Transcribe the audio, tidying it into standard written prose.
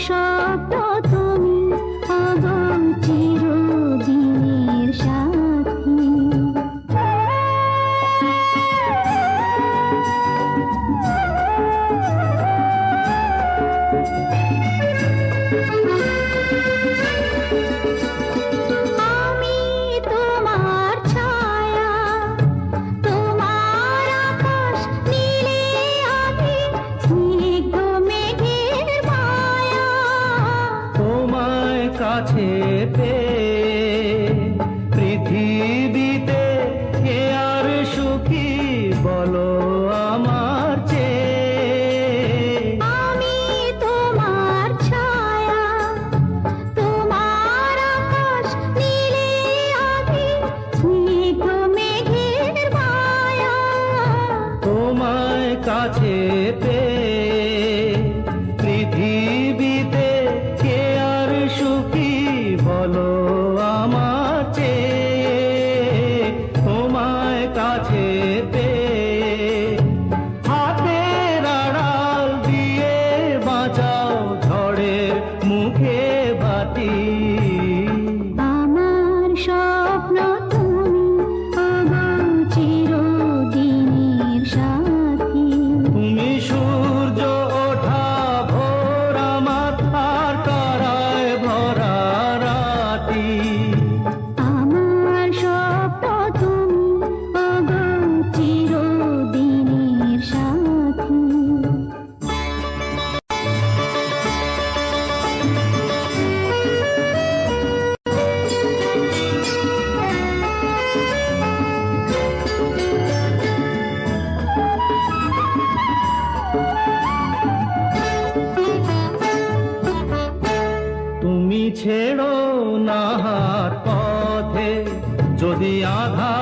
স্বপ্ন তুমি ওগো চিরদিনের সাথী। আমি তোমার ছায়া, তোমার আকাশ নীলে আমি স্নিগ্ধ মেঘের মায়া। তোমায় কাছে পেয়ে পৃথিবীতে কে আর সুখী বলো আমার চেয়ে। আমি তোমার ছায়া, তোমার আকাশ নীলে আমি স্নিগ্ধ মেঘের মায়া। তোমায় কাছে পেয়ে পৃথিবীতে কে আর সুখী বলো আমার চেয়ে। তোমায় কাছে পেয়ে হাতের আড়াল দিয়ে বাঁচাও ঝড়ের মুখে বাতি। আমার স্বপ্ন তুমি ওগো চিরদিনের সাথী। তুমি সূর্য ওঠা ভোর আমার আর তারায় ভরা রাতি। আমার স্বপ্ন তুমি ওগো চিরদিনের সাথী। তুমি ছেড়ো না হার পথে যদি আঘাত